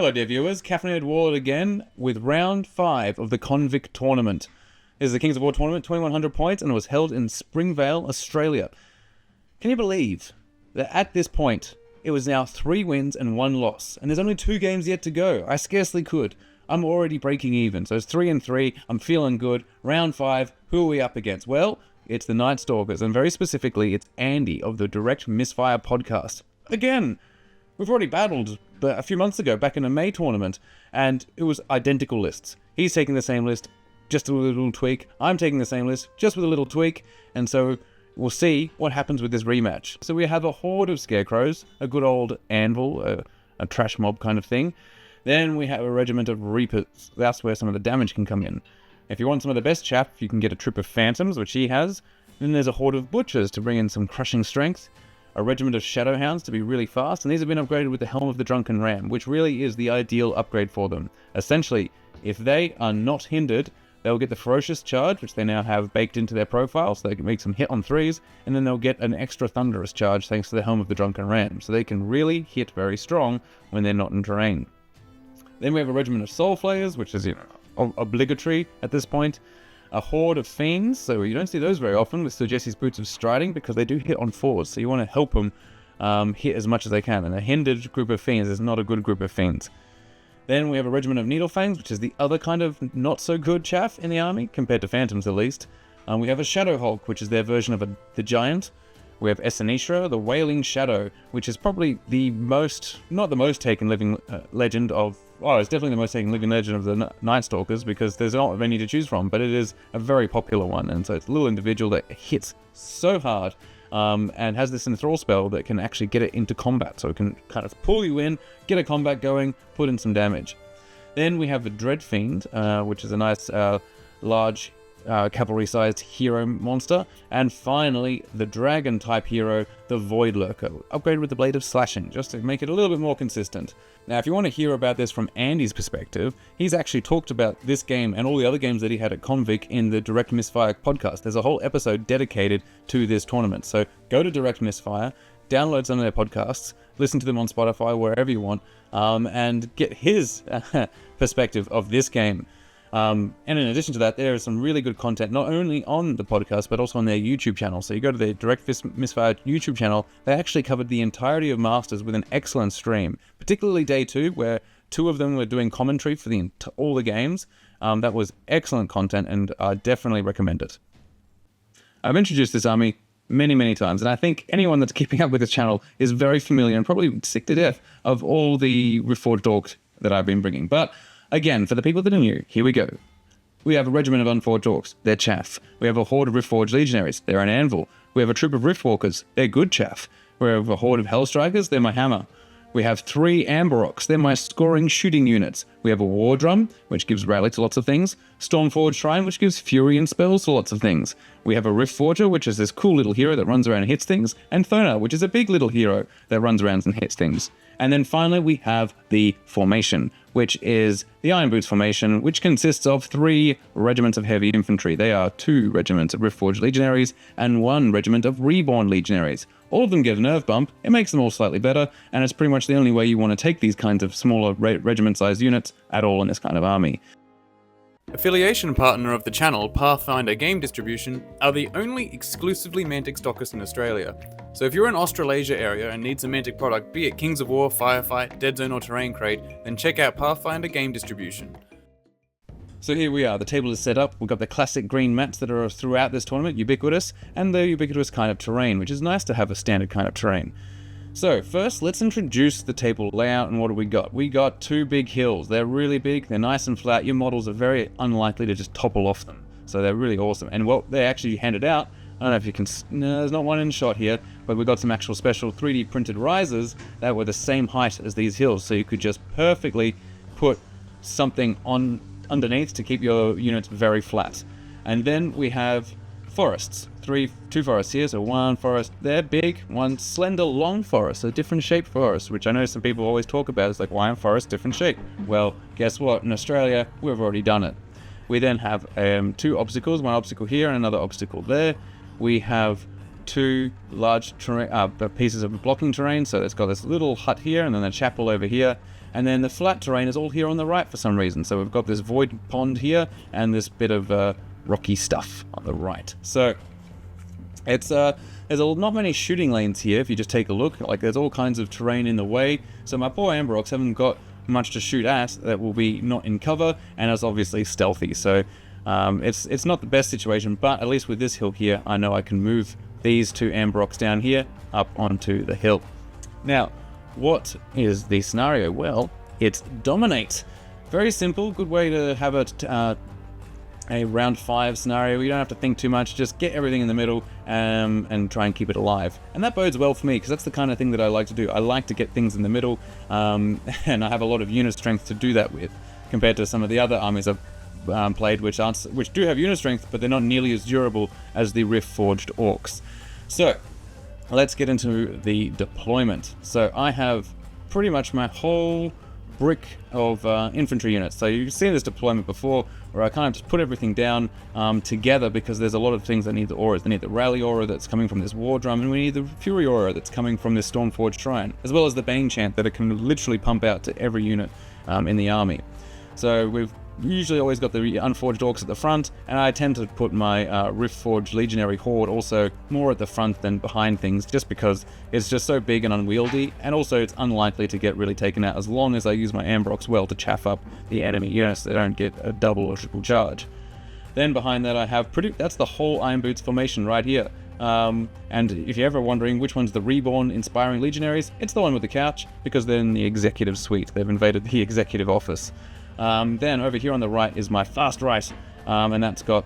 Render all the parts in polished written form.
Hello dear viewers, Caffeinated Warlord again with round 5 of the ConVic tournament. This is the Kings of War tournament, 2100 points, and it was held in Springvale, Australia. Can you believe that at this point, it was now 3 wins and 1 loss, and there's only 2 games yet to go? I scarcely could. I'm already breaking even, so it's 3-3, I'm feeling good. Round 5, who are we up against? Well, it's the Nightstalkers, and very specifically, it's Andy of the Direct Misfire podcast. Again, we've already battled a few months ago, back in a May tournament, and it was identical lists. He's taking the same list, just with a little tweak. I'm taking the same list, just with a little tweak, and so we'll see what happens with this rematch. So we have a horde of scarecrows, a good old anvil, a trash mob kind of thing. Then we have a regiment of reapers. That's where some of the damage can come in. If you want some of the best chaff, you can get a troop of phantoms, which he has. Then there's a horde of butchers to bring in some crushing strength. A regiment of shadowhounds to be really fast, and these have been upgraded with the Helm of the Drunken Ram, which really is the ideal upgrade for them. Essentially, if they are not hindered, they'll get the Ferocious Charge, which they now have baked into their profile, so they can make some hit on 3s, and then they'll get an extra Thunderous Charge thanks to the Helm of the Drunken Ram, so they can really hit very strong when they're not in terrain. Then we have a regiment of Soul Flayers, which is, obligatory at this point. A horde of fiends, so you don't see those very often with Sir Jesse's Boots of Striding, because they do hit on 4s, so you want to help them hit as much as they can, and a hindered group of fiends is not a good group of fiends. Then we have a regiment of Needlefangs, which is the other kind of not-so-good chaff in the army, compared to phantoms at least. We have a Shadow Hulk, which is their version of the Giant. We have Esanishra, the Wailing Shadow, which is probably the most, not the most taken living legend of, it's definitely the most taken living legend of the Nightstalkers, because there's not many to choose from, but it is a very popular one, and so it's a little individual that hits so hard, and has this enthrall spell that can actually get it into combat, so it can kind of pull you in, get a combat going, put in some damage. Then we have the Dread Fiend, which is a nice large cavalry-sized hero monster, and finally the dragon-type hero, the Void Lurker, upgraded with the Blade of Slashing, just to make it a little bit more consistent. Now, if you want to hear about this from Andy's perspective, he's actually talked about this game and all the other games that he had at ConVic in the Direct Misfire podcast. There's a whole episode dedicated to this tournament, so go to Direct Misfire, download some of their podcasts, listen to them on Spotify, wherever you want, and get his perspective of this game. And in addition to that, there is some really good content, not only on the podcast, but also on their YouTube channel. So you go to the Direct Misfire YouTube channel, they actually covered the entirety of Masters with an excellent stream, particularly Day 2, where 2 of them were doing commentary for all the games. That was excellent content, and I definitely recommend it. I've introduced this army many times, and I think anyone that's keeping up with this channel is very familiar and probably sick to death of all the Riftforged Orcs that I've been bringing. But again, for the people that are new, here we go. We have a regiment of Unforged Orcs, they're chaff. We have a horde of Riftforged Legionaries, they're an anvil. We have a troop of Riftwalkers, they're good chaff. We have a horde of Hellstrikers, they're my hammer. We have 3 Amber Rocks, they're my scoring shooting units. We have a War Drum, which gives rally to lots of things. Stormforged Shrine, which gives fury and spells to lots of things. We have a Riftforger, which is this cool little hero that runs around and hits things. And Thona, which is a big little hero that runs around and hits things. And then finally we have the Formation, which is the Iron Boots Formation, which consists of 3 regiments of heavy infantry. They are 2 regiments of Riftforged Legionaries and 1 regiment of Reborn Legionaries. All of them get a nerve bump, it makes them all slightly better, and it's pretty much the only way you want to take these kinds of smaller regiment-sized units at all in this kind of army. Affiliation partner of the channel, Pathfinder Game Distribution, are the only exclusively Mantic stockists in Australia. So if you're in Australasia area and need some Mantic product, be it Kings of War, Firefight, Dead Zone or Terrain Crate, then check out Pathfinder Game Distribution. So here we are, the table is set up, we've got the classic green mats that are throughout this tournament, ubiquitous, and the ubiquitous kind of terrain, which is nice to have a standard kind of terrain. So first, let's introduce the table layout, and what do we got? We got 2 big hills. They're really big, they're nice and flat, your models are very unlikely to just topple off them. So they're really awesome, and what they actually handed out, I don't know if you can, no, there's not one in shot here, but we got some actual special 3D printed risers that were the same height as these hills, so you could just perfectly put something on underneath to keep your units very flat. And then we have forests, 2 forests here, so 1 forest there, big, 1 slender, long forest, a different shaped forest, which I know some people always talk about. It's like, why are forests different shape? Well, guess what? In Australia, we've already done it. We then have 2 obstacles, 1 obstacle here and another obstacle there. We have 2 large pieces of blocking terrain, so it's got this little hut here and then a chapel over here. and then the flat terrain is all here on the right for some reason. So we've got this void pond here, and this bit of rocky stuff on the right. So it's there's not many shooting lanes here if you just take a look. Like, there's all kinds of terrain in the way, so my poor Amber Orcs haven't got much to shoot at that will be not in cover, and it's obviously stealthy. So it's not the best situation, but at least with this hill here, I know I can move these two Amber Orcs down here up onto the hill. Now, what is the scenario? Well, it's dominate. Very simple, good way to have a round 5 scenario. You don't have to think too much, just get everything in the middle and try and keep it alive. And that bodes well for me, because that's the kind of thing that I like to do. I like to get things in the middle, and I have a lot of unit strength to do that with, compared to some of the other armies I've played, which do have unit strength, but they're not nearly as durable as the Riftforged Orcs. So, let's get into the deployment. So I have pretty much my whole brick of infantry units. So you've seen this deployment before, where I kind of just put everything down together, because there's a lot of things that need the auras. They need the rally aura that's coming from this war drum, and we need the fury aura that's coming from this Stormforged Shrine, as well as the Bane chant that it can literally pump out to every unit in the army. So we've usually always got the Unforged Orcs at the front, and I tend to put my Riftforged Legionary Horde also more at the front than behind things, just because it's just so big and unwieldy, and also it's unlikely to get really taken out as long as I use my Amber Orcs well to chaff up the enemy units so they don't get a double or triple charge. Then behind that I have that's the whole Iron Boots formation right here. And if you're ever wondering which one's the Reborn Inspiring Legionaries, it's the one with the couch, because they're in the executive suite. They've invaded the executive office. Then over here on the right is my fast right, and that's got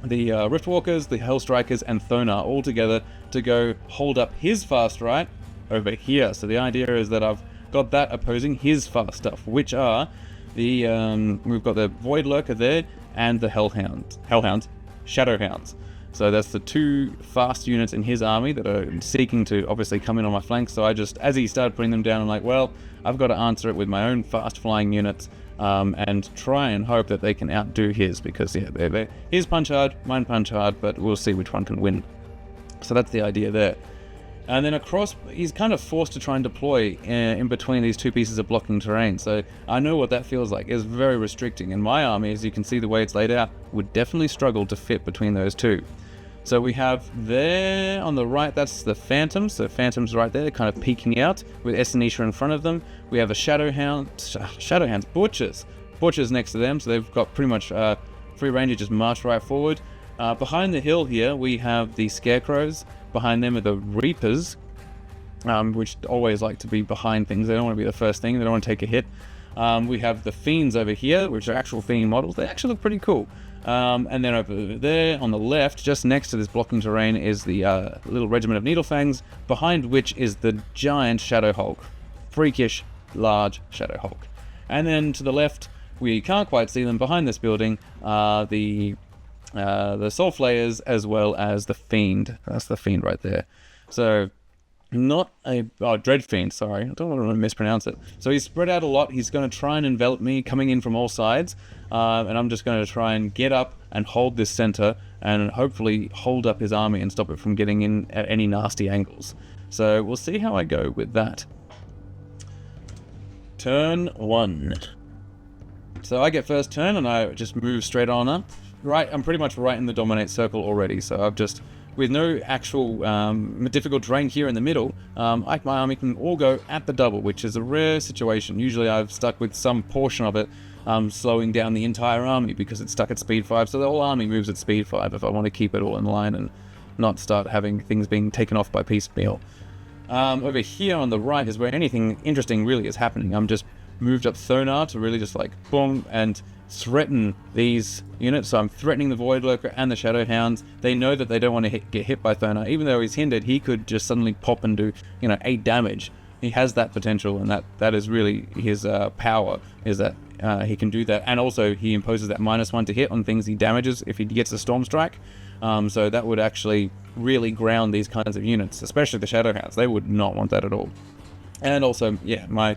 the Riftwalkers, the Hellstrikers, and Thonar all together to go hold up his fast right over here. So the idea is that I've got that opposing his fast stuff, which are the we've got the Void Lurker there and the Hellhounds, Shadowhounds. So that's the two fast units in his army that are seeking to obviously come in on my flank. So I just, as he started putting them down, I'm like, well, I've got to answer it with my own fast flying units. And try and hope that they can outdo his, because yeah, his punch hard, mine punch hard, but we'll see which one can win. So that's the idea there. And then across, he's kind of forced to try and deploy in between these two pieces of blocking terrain. So I know what that feels like. It's very restricting. And my army, as you can see the way it's laid out, would definitely struggle to fit between those two. So we have there on the right, that's the Phantoms. So Phantoms right there, kind of peeking out with Essinisha in front of them. We have a Shadowhounds, Butchers next to them. So they've got pretty much free range to just march right forward. Behind the hill here, we have the Scarecrows. Behind them are the Reapers, which always like to be behind things. They don't want to be the first thing. They don't want to take a hit. We have the Fiends over here, which are actual Fiend models. They actually look pretty cool. And then over there on the left, just next to this blocking terrain, is the little regiment of Needlefangs, behind which is the giant Shadow Hulk. Freakish, large Shadow Hulk. And then to the left, we can't quite see them, behind this building, the Soul Flayers as well as the Fiend. That's the Fiend right there. So, not a... Oh, Dread Fiend, sorry. I don't want to mispronounce it. So he's spread out a lot. He's going to try and envelop me, coming in from all sides. And I'm just going to try and get up and hold this center and hopefully hold up his army and stop it from getting in at any nasty angles. So we'll see how I go with that. Turn 1. So I get first turn and I just move straight on up. Right, I'm pretty much right in the dominate circle already. So I've just... With no actual difficult terrain here in the middle, my army can all go at the double, which is a rare situation. Usually I've stuck with some portion of it slowing down the entire army because it's stuck at speed 5, so the whole army moves at speed 5 if I want to keep it all in line and not start having things being taken off by piecemeal. Over here on the right is where anything interesting really is happening. I'm just moved up Thonar to really just like boom and threaten these units. So I'm threatening the Void Lurker and the Shadowhounds. They know that they don't want to get hit by Thonar. Even though he's hindered, he could just suddenly pop and do 8 damage. He has that potential, and that is really his power, is that he can do that. And also he imposes that -1 to hit on things he damages if he gets a Storm Strike. So that would actually really ground these kinds of units, especially the Shadowhounds. They would not want that at all. And also, yeah, my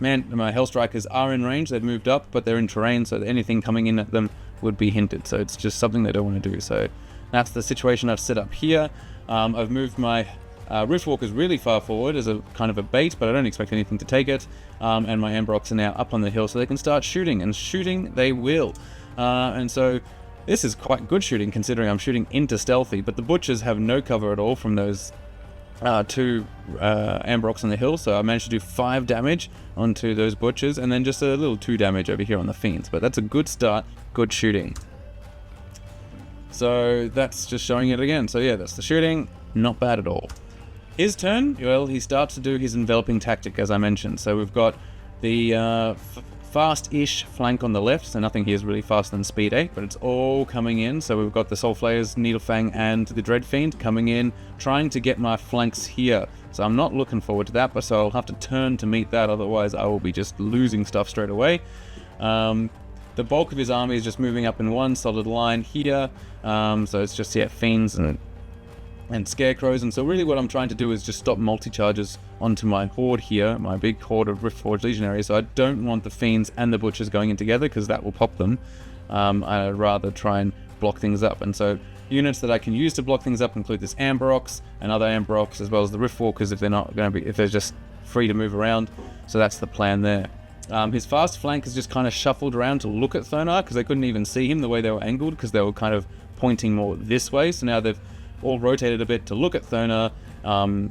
Hellstrikers are in range. They've moved up, but they're in terrain, so anything coming in at them would be hindered. So it's just something they don't want to do. So that's the situation I've set up here. I've moved my Riftwalker's really far forward as a kind of a bait, but I don't expect anything to take it. And my Amber Orcs are now up on the hill, so they can start shooting, and shooting they will. And so this is quite good shooting, considering I'm shooting into stealthy, but the Butchers have no cover at all from those two Amber Orcs on the hill, so I managed to do 5 damage onto those Butchers, and then just a little 2 damage over here on the Fiends. But that's a good start, good shooting. So that's just showing it again. So yeah, that's the shooting, not bad at all. His turn, well, he starts to do his enveloping tactic, as I mentioned. So we've got the fast-ish flank on the left, so nothing here is really faster than Speed 8, but it's all coming in. So we've got the Soul Flayers, Needlefang, and the Dread Fiend coming in, trying to get my flanks here. So I'm not looking forward to that, but so I'll have to turn to meet that, otherwise I will be just losing stuff straight away. The bulk of his army is just moving up in one solid line here, so it's just, yeah, Fiends and Scarecrows, and so really what I'm trying to do is just stop multi-charges onto my horde here, my big horde of Riftforged Legionaries. So I don't want the Fiends and the Butchers going in together, because that will pop them. I'd rather try and block things up, and so units that I can use to block things up include this Amber Orcs and other Amber Orcs, as well as the Riftwalkers if they're not going to be, if they're just free to move around. So that's the plan there. His fast flank is just kind of shuffled around to look at Thonar, because they couldn't even see him the way they were angled, because they were kind of pointing more this way. So now they've all rotated a bit to look at Thonar, and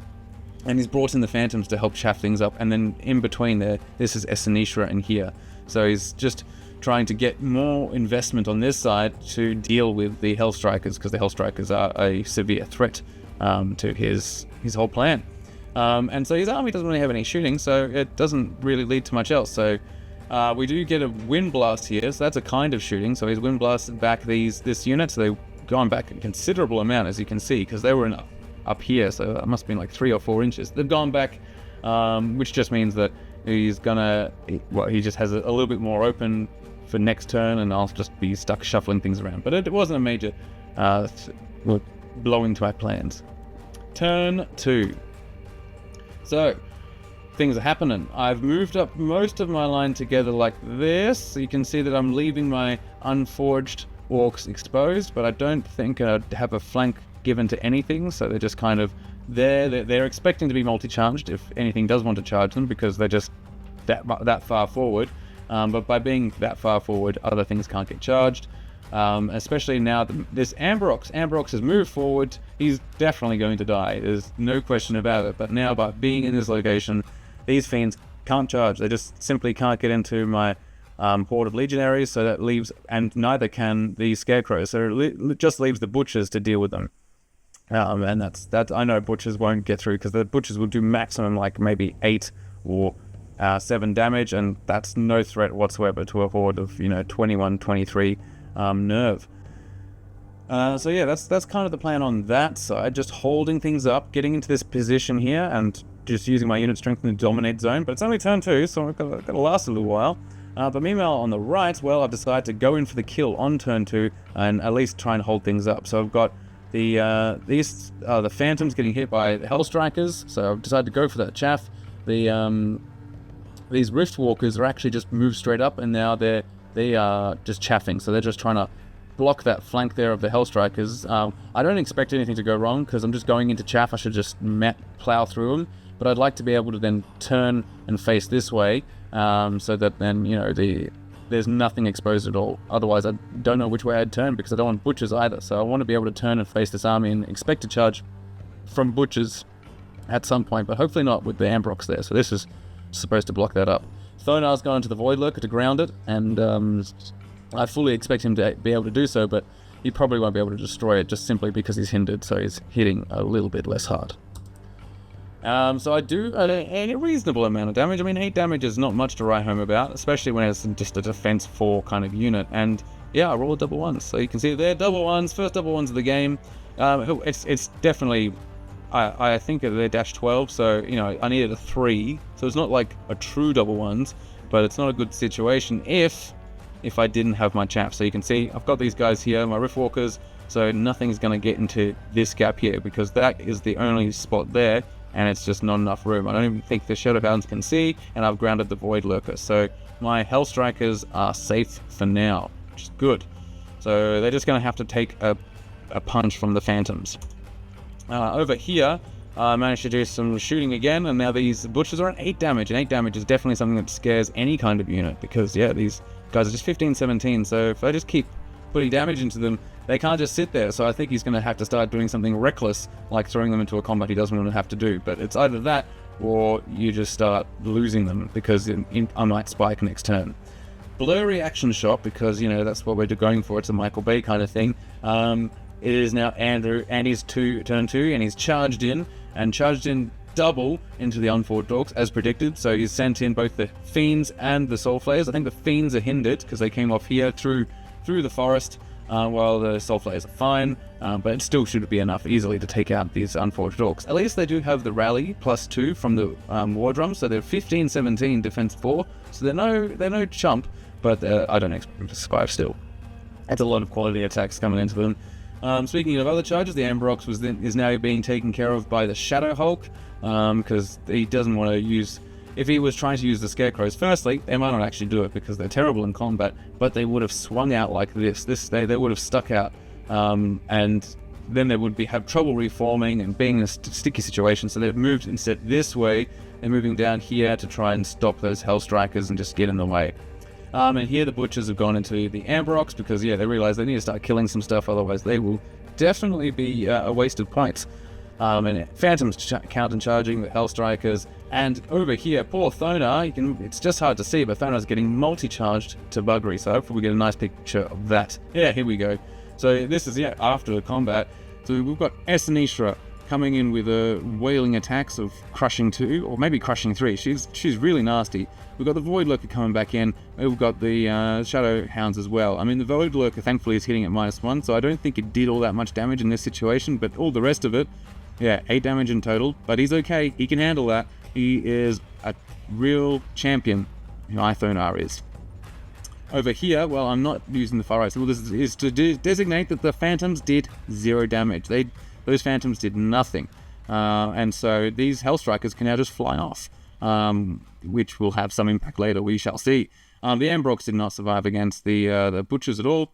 he's brought in the Phantoms to help chaff things up, and then in between there, this is Esenishra in here. So he's just trying to get more investment on this side to deal with the Hellstrikers, because the Hellstrikers are a severe threat to his whole plan. And so his army doesn't really have any shooting, so it doesn't really lead to much else. So we do get a Wind Blast here, so that's a kind of shooting. So he's Wind Blasted back this unit, so they've gone back a considerable amount, as you can see, because they were up here, so it must have been like 3 or 4 inches. They've gone back, which just means that he's gonna, well, he just has a little bit more open for next turn, and I'll just be stuck shuffling things around. But it wasn't a major blow into my plans. Turn 2. So things are happening. I've moved up most of my line together like this, so you can see that I'm leaving my unforged Orcs exposed, but I don't think I'd have a flank given to anything, so they're just kind of there. They're expecting to be multi-charged if anything does want to charge them, because they're just that far forward. But by being that far forward, other things can't get charged. Especially now this Amber Orcs has moved forward. He's definitely going to die. There's no question about it. But now, by being in this location, these Fiends can't charge. They just simply can't get into my horde of Legionaries, so that leaves, and neither can the Scarecrows, so it just leaves the Butchers to deal with them. And that's I know Butchers won't get through, because the Butchers will do maximum like maybe 8 or 7 damage, and that's no threat whatsoever to a horde of 21, 23 nerve. So yeah, that's kind of the plan on that side, just holding things up, getting into this position here, and just using my unit strength in the dominate zone. But it's only turn 2, so I've got to last a little while. But meanwhile, on the right, well, I've decided to go in for the kill on turn 2 and at least try and hold things up. So I've got the Phantoms getting hit by the Hellstrikers, so I've decided to go for that chaff. These Riftwalkers are actually just moved straight up, and now they are just chaffing, so they're just trying to block that flank there of the Hellstrikers. I don't expect anything to go wrong, because I'm just going into chaff. I should just plow through them, but I'd like to be able to then turn and face this way, so that then there's nothing exposed at all. Otherwise, I don't know which way I'd turn, because I don't want Butchers either. So I want to be able to turn and face this army and expect to charge from Butchers at some point, but hopefully not with the Amber Orcs there. So this is supposed to block that up. Thonar's gone into the Void Lurker to ground it, and I fully expect him to be able to do so, but he probably won't be able to destroy it just simply because he's hindered, so he's hitting a little bit less hard. So I do a reasonable amount of damage. I mean, 8 damage is not much to write home about, especially when it's just a defense 4 kind of unit. And yeah, I rolled double ones, so you can see they're double ones, first double ones of the game. It's definitely, I think they're dash 12, so I needed a 3, so it's not like a true double ones, but it's not a good situation if I didn't have my chaff. So you can see I've got these guys here, my Riftwalkers, so nothing's going to get into this gap here, because that is the only spot there, and it's just not enough room. I don't even think the Shadowhounds can see, and I've grounded the Void Lurker, so my Hellstrikers are safe for now, which is good. So they're just going to have to take a punch from the Phantoms. Over here, Managed to do some shooting again, and now these butchers are on 8 damage, and 8 damage is definitely something that scares any kind of unit, because yeah, these guys are just 15-17, so if I just keep putting damage into them, they can't just sit there. So I think he's going to have to start doing something reckless, like throwing them into a combat he doesn't want to have to do. But it's either that, or you just start losing them, because I might spike next turn. Blurry action shot, because, you know, that's what we're going for. It's a Michael Bay kind of thing. It is now Andy's turn 2, and he's charged in double into the Unforged Orcs, as predicted. So he's sent in both the Fiends and the Soul Flayers. I think the Fiends are hindered, because they came off here through the forest, while the Soul Flayers are fine, but it still should be enough easily to take out these Unforged Orcs. At least they do have the rally +2 from the War Drum, so they're 15-17 defense 4, so they're no chump, but I don't expect them to survive still. That's a lot of quality attacks coming into them. Speaking of other charges, the Amber Ox is now being taken care of by the Shadow Hulk, because he doesn't want to use... If he was trying to use the Scarecrows, firstly, they might not actually do it because they're terrible in combat, but they would have swung out like this. They would have stuck out, and then they would have trouble reforming and being in a sticky situation, so they've moved instead this way. They're moving down here to try and stop those Hellstrikers and just get in the way. And here the Butchers have gone into the Amber Ox because, yeah, they realize they need to start killing some stuff, otherwise they will definitely be a waste of points. And Phantoms counter-charging the Hellstrikers, and over here, poor Thonar, it's just hard to see, but Thonar's getting multi-charged to Buggery, so hopefully we get a nice picture of that. Yeah, here we go. So this is, yeah, after the combat. So we've got Esanishra coming in with wailing attacks of Crushing 2, or maybe Crushing 3. She's really nasty. We've got the Void Lurker coming back in. We've got the Shadow Hounds as well. I mean, the Void Lurker thankfully is hitting at -1, so I don't think it did all that much damage in this situation, but all the rest of it, yeah, 8 damage in total, but he's okay. He can handle that. He is a real champion, Thonar is. Over here, well, I'm not using the far right, so this is to designate that the Phantoms did 0 damage. Those Phantoms did nothing. And so these Hellstrikers can now just fly off, which will have some impact later, we shall see. The Amber Ox did not survive against the Butchers at all.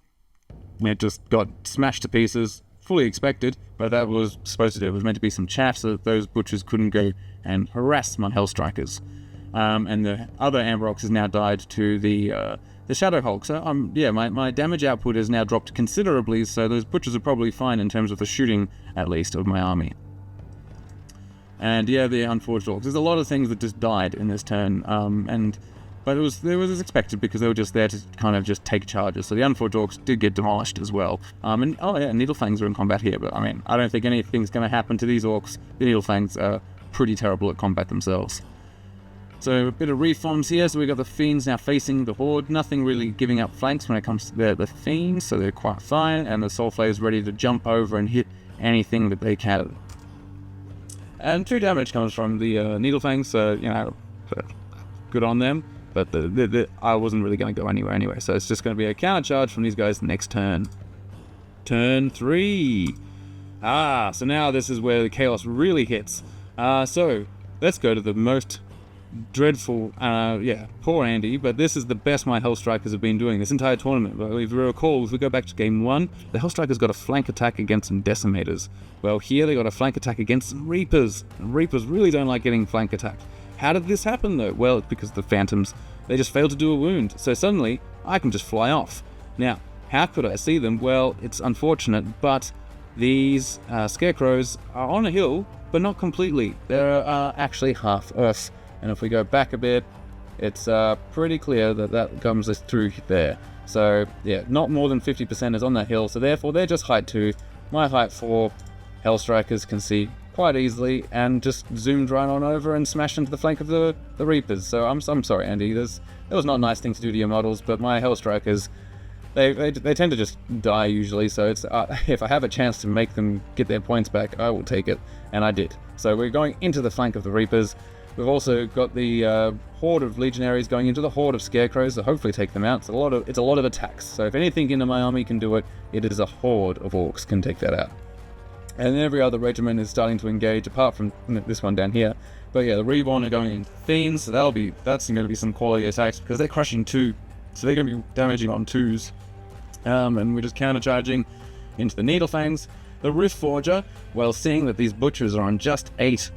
It just got smashed to pieces. Fully expected, but that was supposed to do. It was meant to be some chaff so that those Butchers couldn't go and harass my Hellstrikers. And the other Amber Ox has now died to the Shadow Hulk. So yeah, my damage output has now dropped considerably, so those Butchers are probably fine in terms of the shooting, at least, of my army. And yeah, the Unforged Orcs. There's a lot of things that just died in this turn, but it was as expected because they were just there to kind of just take charges. So the Unforged Orcs did get demolished as well. And oh yeah, Needlefangs are in combat here, but I mean, I don't think anything's going to happen to these Orcs. The Needlefangs are pretty terrible at combat themselves. So a bit of reforms here. So we got the Fiends now facing the Horde. Nothing really giving up flanks when it comes to the Fiends, so they're quite fine. And the Soul Flayers ready to jump over and hit anything that they can. And 2 damage comes from the Needlefangs, so, you know, good on them. But I wasn't really going to go anywhere anyway, so it's just going to be a counter charge from these guys next turn. Turn 3. So now this is where the chaos really hits. So let's go to the most dreadful, poor Andy, but this is the best my Hellstrikers have been doing this entire tournament. But if you recall, if we go back to game 1, the Hellstrikers got a flank attack against some Decimators. Well, here they got a flank attack against some Reapers, and Reapers really don't like getting flank attacked. How did this happen though? Well, it's because the Phantoms, they just failed to do a wound, so suddenly I can just fly off. Now, how could I see them? Well, it's unfortunate, but these Scarecrows are on a hill, but not completely. They're actually half Earth. And if we go back a bit, it's pretty clear that comes through there. So yeah, not more than 50% is on that hill, so therefore they're just height 2. My height 4 Hellstrikers can see quite easily and just zoomed right on over and smashed into the flank of the Reapers. So I'm sorry, Andy, that was not a nice thing to do to your models, but my Hellstrikers, they tend to just die usually, so it's if I have a chance to make them get their points back, I will take it, and I did. So we're going into the flank of the Reapers. We've also got the horde of Legionaries going into the horde of Scarecrows to hopefully take them out. It's a lot of attacks. So if anything into my army can do it, it is a horde of Orcs can take that out. And every other regiment is starting to engage, apart from this one down here. But yeah, the Reborn are going into Fiends, so that's going to be some quality attacks because they're crushing 2, so they're going to be damaging on 2s. And we're just counter-charging into the Needlefangs. The Riftforger, well, seeing that these butchers are on just 8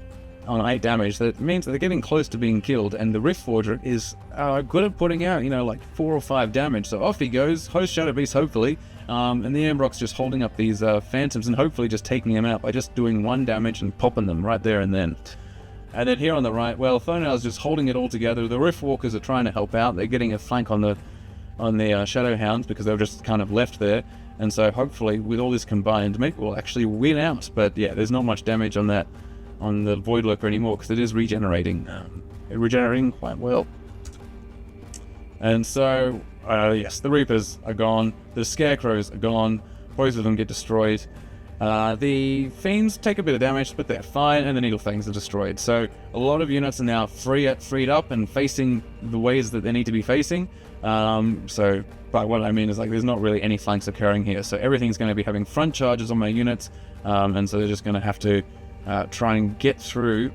damage, that means that they're getting close to being killed, and the Riftforger is good at putting out, like 4 or 5 damage. So off he goes, host Shadow Beast, hopefully, and the Ambrox just holding up these phantoms and hopefully just taking them out by just doing 1 damage and popping them right there and then. And then here on the right, well, Thonar's just holding it all together. The Riftwalkers are trying to help out. They're getting a flank on the Shadow Hounds because they were just kind of left there. And so hopefully with all this combined, maybe we'll actually win out. But yeah, there's not much damage on the Voidlurker anymore because it is regenerating. Regenerating quite well. And so, yes, the Reapers are gone. The Scarecrows are gone. Both of them get destroyed. The Fiends take a bit of damage, but they're fine, and the Needlefangs are destroyed. So a lot of units are now freed up and facing the ways that they need to be facing. But what I mean is, there's not really any flanks occurring here. So everything's going to be having front charges on my units, and so they're just going to have to try and get through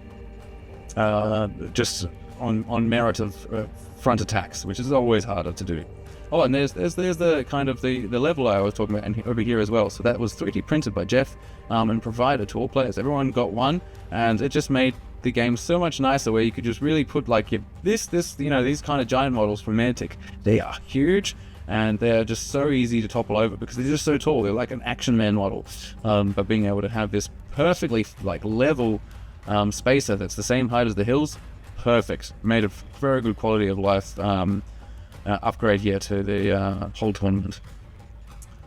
just on merit of front attacks, which is always harder to do. Oh, and there's the kind of the level I was talking about over here as well. So that was 3D printed by Jeff and provided to all players. Everyone got one, and it just made the game so much nicer where you could just really put these kind of giant models from Mantic. They are huge and they're just so easy to topple over because they're just so tall. They're like an Action Man model. But being able to have this perfectly level spacer that's the same height as the hills, perfect. Made a very good quality of life upgrade here to the whole tournament.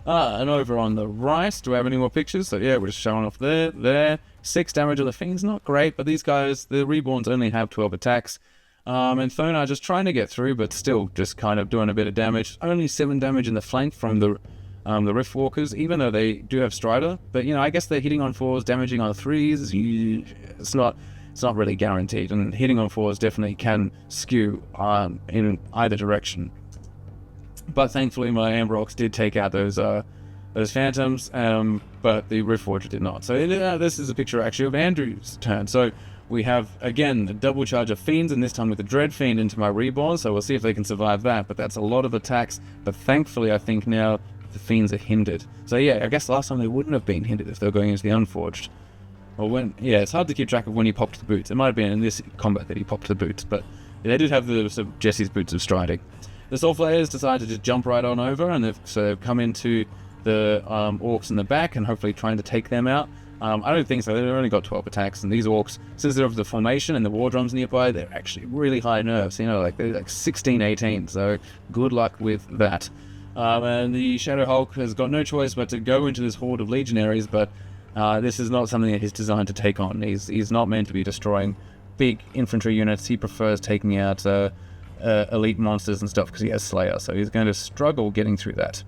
And over on the right, do we have any more pictures? So yeah, we're just showing off there. 6 damage on the Fiends, not great, but these guys, the Reborns only have 12 attacks. And Thonar just trying to get through, but still just kind of doing a bit of damage. Only 7 damage in the flank from the Riftwalkers, even though they do have Strider. But I guess they're hitting on 4s, damaging on 3s. It's not really guaranteed, and hitting on 4s definitely can skew in either direction. But thankfully my Ambrox did take out those Phantoms, but the Riftforger did not. So this is a picture actually of Andrew's turn. So we have, again, a double charge of Fiends, and this time with the Dread Fiend into my Reborn, so we'll see if they can survive that. But that's a lot of attacks, but thankfully I think now the Fiends are hindered. So yeah, I guess last time they wouldn't have been hindered if they were going into the Unforged. Well, it's hard to keep track of when he popped the boots. It might have been in this combat that he popped the boots, but they did have Jesse's boots of striding. The Soulflayers decided to just jump right on over, and they've come into the Orcs in the back and hopefully trying to take them out. I don't think so. They've only got 12 attacks, and these Orcs, since they're of the formation and the War Drums nearby, they're actually really high nerfs. They're 16, 18, so good luck with that. And the Shadow Hulk has got no choice but to go into this horde of Legionaries, but this is not something that he's designed to take on. He's not meant to be destroying big infantry units. He prefers taking out elite monsters and stuff because he has Slayer, so he's going to struggle getting through that.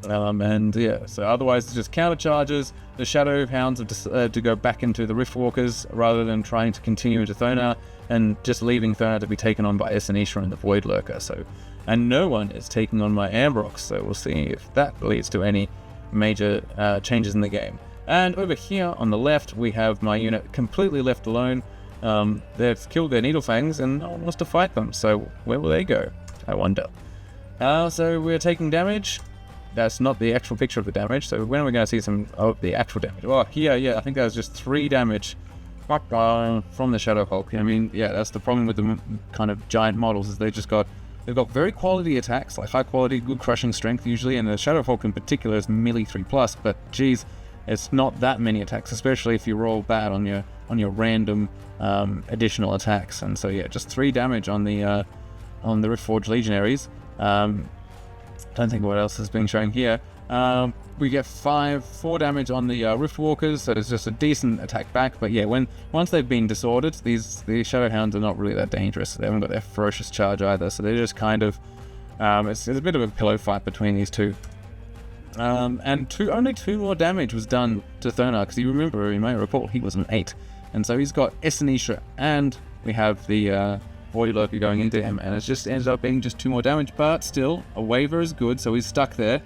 So otherwise it's just counter charges. The Shadow Hounds have decided to go back into the Riftwalkers rather than trying to continue into Thonar, and just leaving Thonar to be taken on by Esanisha and the Voidlurker. And no one is taking on my Ambrox, so we'll see if that leads to any major changes in the game. And over here on the left, we have my unit completely left alone. They've killed their Needlefangs and no one wants to fight them, so where will they go, I wonder. So we're taking damage. That's not the actual picture of the damage, so when are we going to see some of the actual damage? Oh, here, yeah, I think that was just 3 damage from the Shadow Hulk. That's the problem with the kind of giant models, is they've got very quality attacks, high quality, good crushing strength usually, and the Shadow Hulk in particular is melee 3+, but geez, it's not that many attacks, especially if you roll bad on your random additional attacks. And so yeah, just 3 damage on the Riftforged Legionaries. Don't think what else is being shown here. We get 4 damage on the Riftwalkers, so it's just a decent attack back. But yeah, once they've been disordered, the Shadow Hounds are not really that dangerous. They haven't got their ferocious charge either, so they're just kind of it's a bit of a pillow fight between these two. And only 2 more damage was done to Thonar, because you may recall he was an 8, and so he's got Esanisha, and we have the Voidlurker going into him, and it just ended up being just 2 more damage. But still, a waiver is good, so he's stuck there.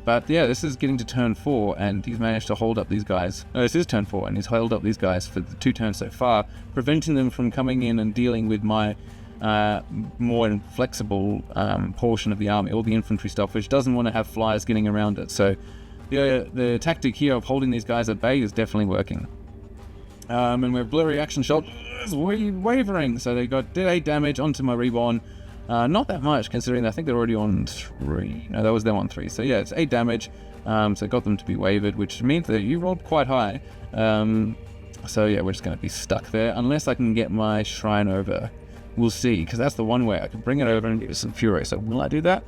But yeah, this is getting to turn 4, and he's managed to hold up these guys. No, this is turn 4, and he's held up these guys for the 2 turns so far, preventing them from coming in and dealing with my more inflexible portion of the army, all the infantry stuff, which doesn't want to have flyers getting around it. So the tactic here of holding these guys at bay is definitely working. And we're blurry action shot is wavering, so they did 8 damage onto my reborn. Not that much, considering I think they're already on 3. No, that was them on 3. So yeah, it's 8 damage. So it got them to be wavered, which means that you rolled quite high. So yeah, we're just going to be stuck there, unless I can get my shrine over. We'll see, because that's the one way I can bring it over and give it some fury. So will I do that?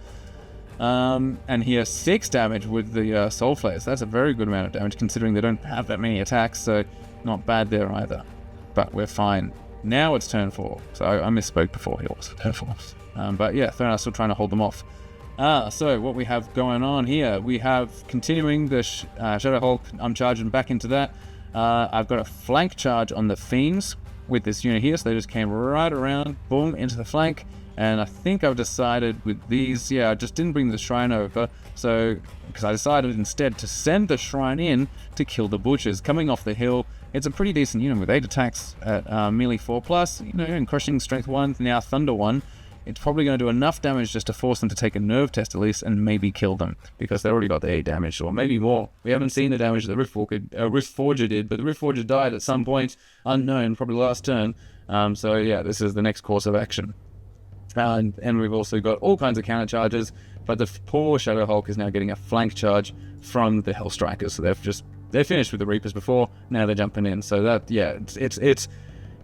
And here 6 damage with the soul flares. That's a very good amount of damage, considering they don't have that many attacks. So not bad there either. But we're fine. Now it's turn 4. So I misspoke before. It was turn 4. But yeah, Thurnar still trying to hold them off. So what we have going on here, we have continuing the Shadow Hulk. I'm charging back into that. I've got a flank charge on the Fiends with this unit here, so they just came right around, boom, into the flank. And I think I've decided with these, yeah, I just didn't bring the Shrine over, so, because I decided instead to send the Shrine in to kill the Butchers. Coming off the hill, it's a pretty decent unit with 8 attacks at melee 4+, you know, and crushing strength 1, now thunder 1. It's probably going to do enough damage just to force them to take a nerve test at least and maybe kill them, because they already got the 8 damage, or maybe more. We haven't seen the damage that Riftforger did, but the Riftforger died at some point, unknown, probably last turn. So yeah, this is the next course of action. And we've also got all kinds of counter charges, but the poor Shadow Hulk is now getting a flank charge from the Hellstrikers. So they're finished with the Reapers before, now they're jumping in. So that, yeah,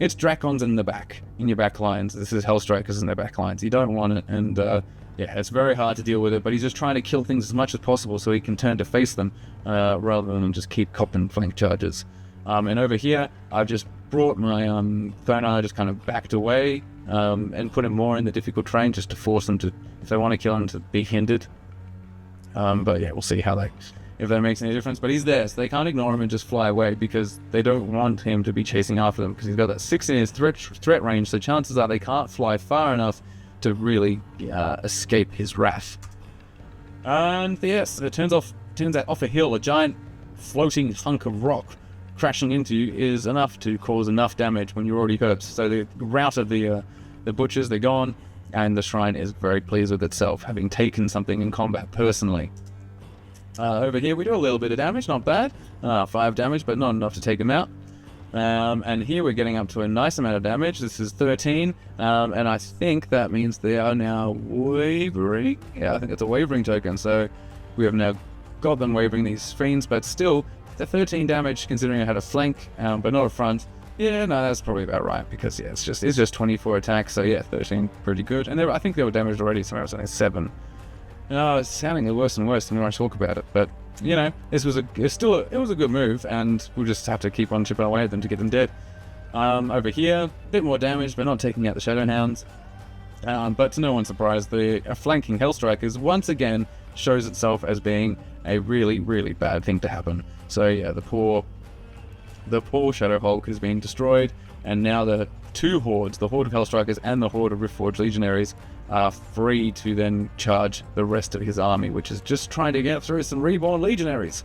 it's Dracons in the back, in your back lines. This is Hellstrikers in their back lines. You don't want it, and yeah, it's very hard to deal with it, but he's just trying to kill things as much as possible so he can turn to face them, rather than just keep copping flank charges. And over here, I've just brought my Thurnar just kind of backed away, and put him more in the difficult terrain just to force them to, if they want to kill him, to be hindered. But yeah, we'll see if that makes any difference. But he's there, so they can't ignore him and just fly away, because they don't want him to be chasing after them, because he's got that 6 in his threat range, so chances are they can't fly far enough to really escape his wrath. And yes, it turns out off a hill, a giant floating hunk of rock crashing into you is enough to cause enough damage when you're already hurt. So the rout of the Butchers, they're gone, and the Shrine is very pleased with itself, having taken something in combat personally. Over here we do a little bit of damage, not bad. 5 damage, but not enough to take him out. And here we're getting up to a nice amount of damage. This is 13, and I think that means they are now wavering. Yeah, I think it's a wavering token, so we have now got them wavering, these Fiends, but still, the 13 damage, considering I had a flank, but not a front. Yeah, no, that's probably about right, because yeah, it's just 24 attacks, so yeah, 13, pretty good. And I think they were damaged already, so I was only 7. No, it's sounding worse and worse the more I talk about it, but you know, it was a good move, and we'll just have to keep on chipping away at them to get them dead. Over here, a bit more damage, but not taking out the Shadowhounds. But to no one's surprise, the flanking Hellstrikers once again shows itself as being a really, really bad thing to happen. So yeah, the poor Shadow Hulk is being destroyed, and now the 2 hordes, the Horde of Hellstrikers and the Horde of Riftforged Legionaries, are free to then charge the rest of his army, which is just trying to get through some Reborn Legionaries.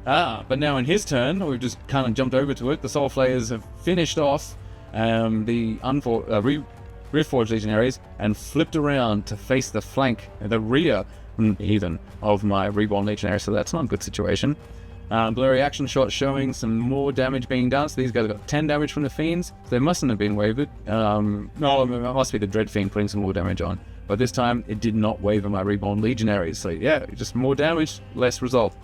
But now in his turn, we've just kind of jumped over to it. The Soul Flayers have finished off the Riftforged Legionaries and flipped around to face the flank, the rear even, of my Reborn Legionaries, so that's not a good situation. Blurry action shot showing some more damage being done, so these guys got 10 damage from the Fiends. They mustn't have been wavered. No, it must be the Dread Fiend putting some more damage on. But this time, it did not waver my Reborn Legionaries, so yeah, just more damage, less result.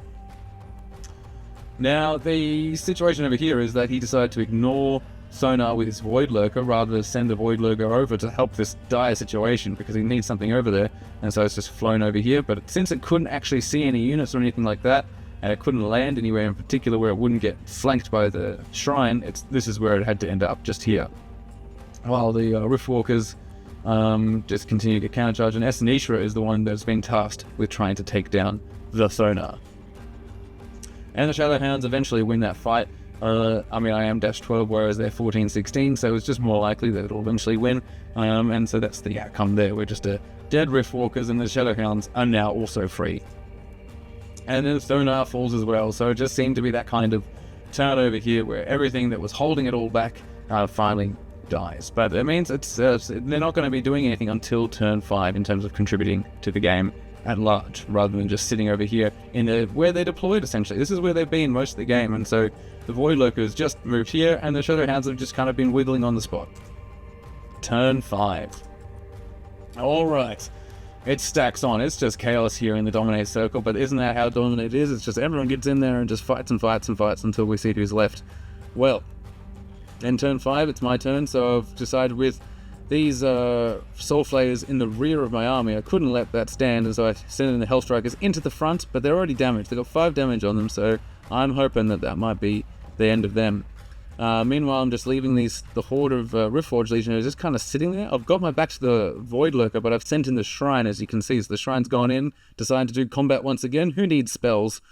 Now, the situation over here is that he decided to ignore Sonar with his Void Lurker rather than send the Void Lurker over to help this dire situation, because he needs something over there, and so it's just flown over here. But since it couldn't actually see any units or anything like that, and it couldn't land anywhere in particular where it wouldn't get flanked by the Shrine, this is where it had to end up, just here. While the Riftwalkers just continue to get countercharge, and Esanishra is the one that's been tasked with trying to take down the Sonar. And the Shadowhounds eventually win that fight. I mean, I am -12, whereas they're 14-16, so it's just more likely that it'll eventually win. And so that's the outcome there. We're just a dead Riftwalkers, and the Shadowhounds are now also free. And then Sonar falls as well, so it just seemed to be that kind of turn over here where everything that was holding it all back finally dies. But it means they're not going to be doing anything until turn 5 in terms of contributing to the game. at large, rather than just sitting over here where they're deployed, essentially. This is where they've been most of the game, and so the Void Lurkers just moved here, and the Shadowhounds have just kind of been wiggling on the spot. Turn 5. Alright. It stacks on. It's just chaos here in the Dominate circle, but isn't that how Dominate is? It's just everyone gets in there and just fights and fights and fights until we see who's left. Well, in turn 5, it's my turn, so I've decided with these Soul Flayers in the rear of my army, I couldn't let that stand, and so I sent in the Hellstrikers into the front, but they're already damaged. They've got 5 damage on them, so I'm hoping that that might be the end of them. Meanwhile, I'm just leaving the horde of Riftforged Legionnaires just kind of sitting there. I've got my back to the Void Lurker, but I've sent in the Shrine, as you can see. So the Shrine's gone in, decided to do combat once again. Who needs spells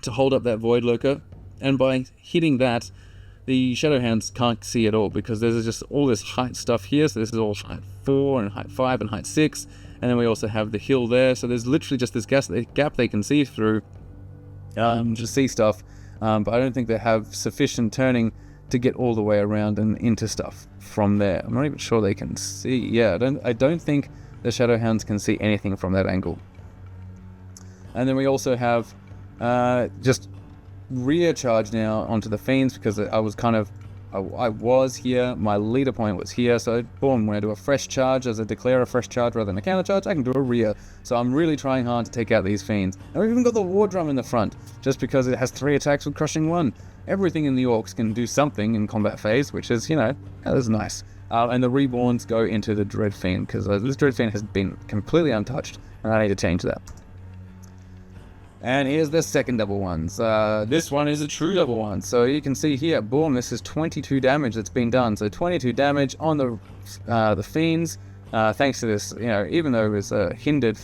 to hold up that Void Lurker? And by hitting that, the Shadowhounds can't see at all, because there's just all this height stuff here. So this is all height 4 and height 5 and height 6. And then we also have the hill there. So there's literally just this gap they can see through to see stuff. But I don't think they have sufficient turning to get all the way around and into stuff from there. I'm not even sure they can see. Yeah, I don't think the Shadowhounds can see anything from that angle. And then we also have just rear charge now onto the Fiends, because I was here, my leader point was here, so boom, when I do a fresh charge, as I declare a fresh charge rather than a counter charge, I can do a rear. So I'm really trying hard to take out these Fiends. And we've even got the War Drum in the front, just because it has 3 attacks with Crushing 1. Everything in the Orcs can do something in combat phase, which is, that is nice. And the Reborns go into the Dread Fiend, because this Dread Fiend has been completely untouched, and I need to change that. And here's the second double ones. This one is a true double one. So you can see here, boom, this is 22 damage that's been done. So 22 damage on the Fiends, thanks to this, even though it was a hindered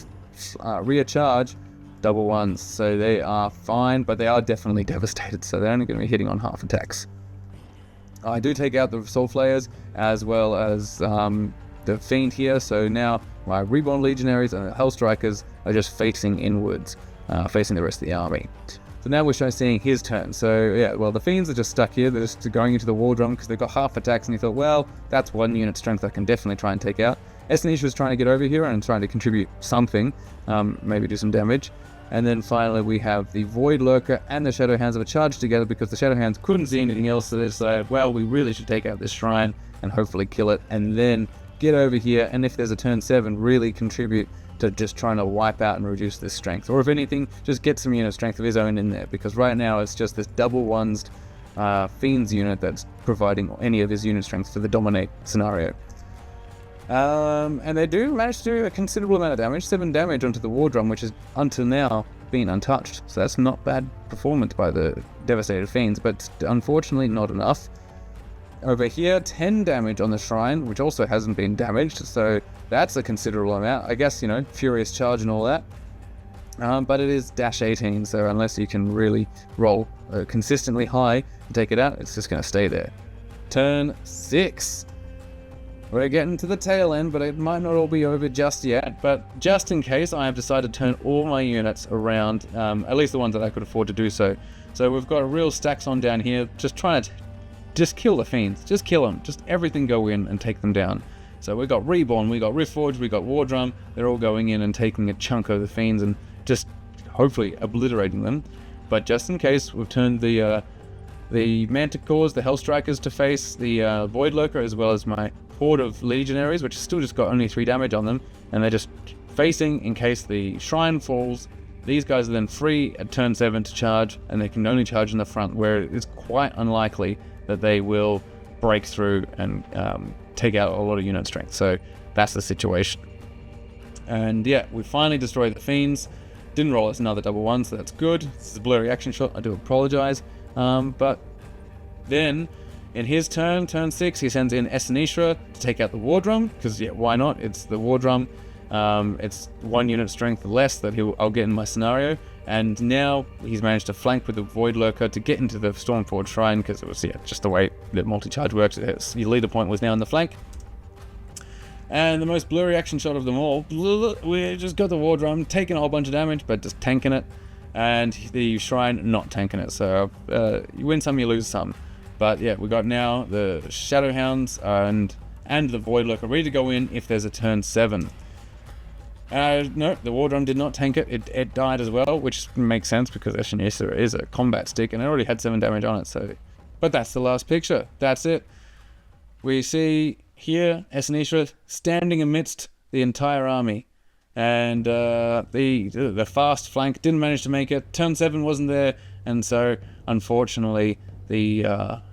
rear charge, double ones. So they are fine, but they are definitely devastated. So they're only going to be hitting on half attacks. I do take out the Soul Flayers as well as the Fiend here. So now my Reborn Legionaries and the Hellstrikers are just facing inwards. Facing the rest of the army. So now we're seeing his turn. So yeah, well, the Fiends are just stuck here. They're just going into the War Drum because they've got half attacks, and he thought, well, that's 1 unit strength I can definitely try and take out. Esnish was trying to get over here and trying to contribute something, maybe do some damage. And then finally we have the Void Lurker and the Shadowhounds have a charge together, because the Shadowhounds couldn't see anything else, so they decided, well, we really should take out this Shrine and hopefully kill it, and then get over here, and if there's a turn 7, really contribute to just trying to wipe out and reduce this strength. Or if anything, just get some unit strength of his own in there, because right now it's just this double ones Fiends unit that's providing any of his unit strength for the Dominate scenario. And they do manage to do a considerable amount of damage, 7 damage onto the War Drum, which has until now been untouched. So that's not bad performance by the devastated Fiends, but unfortunately not enough. Over here, 10 damage on the Shrine, which also hasn't been damaged, so that's a considerable amount. I guess, Furious Charge and all that. But it is dash 18, so unless you can really roll consistently high to take it out, it's just going to stay there. Turn 6. We're getting to the tail end, but it might not all be over just yet. But just in case, I have decided to turn all my units around, at least the ones that I could afford to do so. So we've got a real stacks on down here, just trying to just kill the Fiends. Just kill them. Just everything go in and take them down. So we got Reborn, we got Riftforged, we got War Drum. They're all going in and taking a chunk of the Fiends and just hopefully obliterating them. But just in case, we've turned the Manticores, the Hellstrikers to face the Void Lurker, as well as my horde of Legionaries, which still just got only 3 damage on them. And they're just facing in case the Shrine falls. These guys are then free at turn 7 to charge, and they can only charge in the front, where it's quite unlikely that they will break through and take out a lot of unit strength. So that's the situation. And yeah, we finally destroyed the Fiends. Didn't roll us another double one, so that's good. This is a blurry action shot, I do apologize. But then in his turn 6, he sends in Esnishra to take out the War Drum, because yeah, why not? It's the War Drum. It's 1 unit strength less that I'll get in my scenario. And now he's managed to flank with the Void Lurker to get into the Stormforged Shrine, because it was just the way that multi-charge works. Your leader point was now in the flank. And the most blurry action shot of them all, we just got the War Drum taking a whole bunch of damage, but just tanking it, and the Shrine not tanking it. So you win some, you lose some. But yeah, we got now the Shadowhounds and the Void Lurker ready to go in if there's a turn 7. No, the War Drum did not tank it. It died as well, which makes sense because Echinacea is a combat stick and it already had 7 damage on it. So, but that's the last picture. That's it. We see here Echinacea standing amidst the entire army. And the fast flank didn't manage to make it. Turn 7 wasn't there. And so, unfortunately, the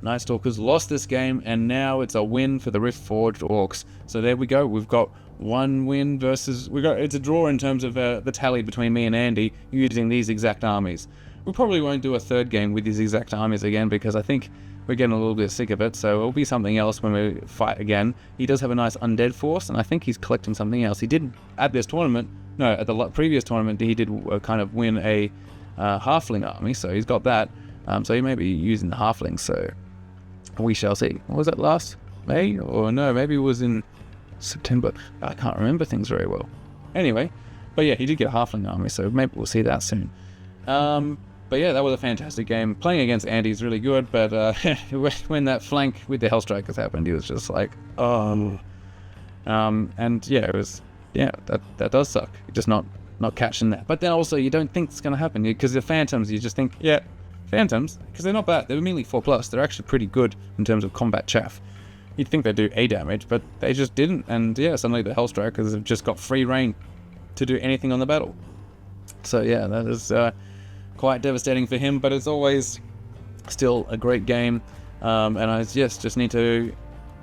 Nightstalkers lost this game. And now it's a win for the Riftforged Orcs. So there we go. We've got one win versus... it's a draw in terms of the tally between me and Andy using these exact armies. We probably won't do a third game with these exact armies again because I think we're getting a little bit sick of it, so it'll be something else when we fight again. He does have a nice undead force, and I think he's collecting something else. He did, at this tournament, no, at the previous tournament, he did kind of win a halfling army, so he's got that. So he may be using the halflings, so we shall see. What was that, last May? Or no, maybe it was in September. I can't remember things very well. Anyway, but yeah, he did get a halfling army, so maybe we'll see that soon. But yeah, that was a fantastic game. Playing against Andy is really good, but when that flank with the Hellstrikers happened, he was just like, oh. And yeah, it was, yeah, that does suck. You're just not catching that. But then also, you don't think it's going to happen, because the Phantoms, you just think, yeah, Phantoms, because they're not bad. They're merely 4+. They're actually pretty good in terms of combat chaff. You'd think they'd do A damage, but they just didn't. And yeah, suddenly the Hellstrikers have just got free reign to do anything on the battle. So yeah, that is quite devastating for him, but it's always still a great game. And I just need to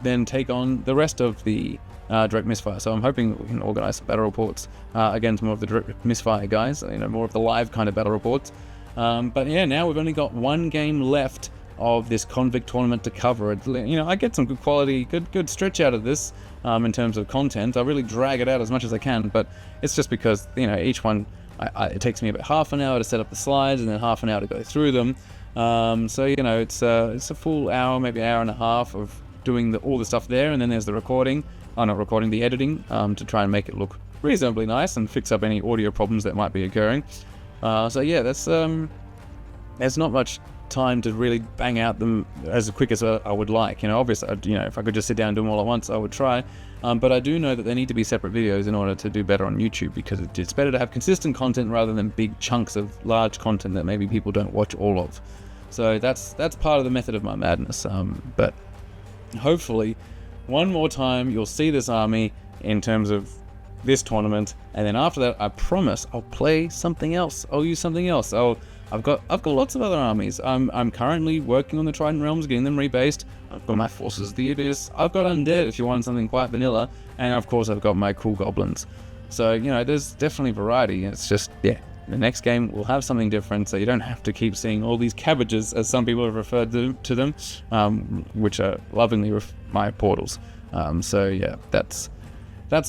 then take on the rest of the direct misfire. So I'm hoping we can organize some battle reports against more of the direct misfire guys, more of the live kind of battle reports. But yeah, now we've only got one game left of this ConVic tournament to cover. I get some good quality, good stretch out of this in terms of content. I really drag it out as much as I can, but it's just because each one it takes me about half an hour to set up the slides and then half an hour to go through them. So it's a full hour, maybe hour and a half of doing all the stuff there, and then there's the recording. Not recording, the editing to try and make it look reasonably nice and fix up any audio problems that might be occurring. So yeah, there's not much time to really bang out them as quick as I would like. Obviously, if I could just sit down and do them all at once, I would try. But I do know that they need to be separate videos in order to do better on YouTube, because it's better to have consistent content rather than big chunks of large content that maybe people don't watch all of. So that's part of the method of my madness. But hopefully, one more time you'll see this army in terms of this tournament, and then after that, I promise I'll play something else. I'll use something else. I've got lots of other armies. I'm currently working on the Trident Realms, getting them rebased. I've got my Forces of the Abyss. I've got Undead if you want something quite vanilla, and of course I've got my cool goblins. So there's definitely variety. It's just the next game will have something different, so you don't have to keep seeing all these cabbages, as some people have referred to them, which are lovingly my portals. So yeah, that's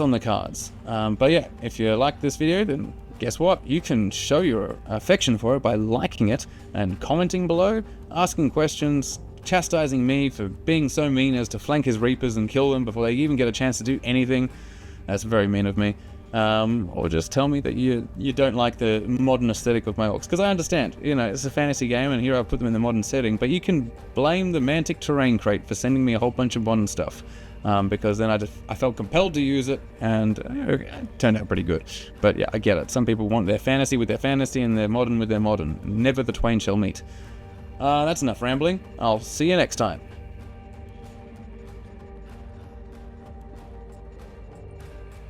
on the cards. But yeah, if you like this video, then guess what? You can show your affection for it by liking it and commenting below, asking questions, chastising me for being so mean as to flank his Reapers and kill them before they even get a chance to do anything. That's very mean of me. Or just tell me that you don't like the modern aesthetic of my orcs, because I understand, it's a fantasy game and here I've put them in the modern setting, but you can blame the Mantic Terrain Crate for sending me a whole bunch of modern stuff. Because then I felt compelled to use it, and it turned out pretty good. But yeah, I get it. Some people want their fantasy with their fantasy and their modern with their modern. Never the twain shall meet. That's enough rambling. I'll see you next time.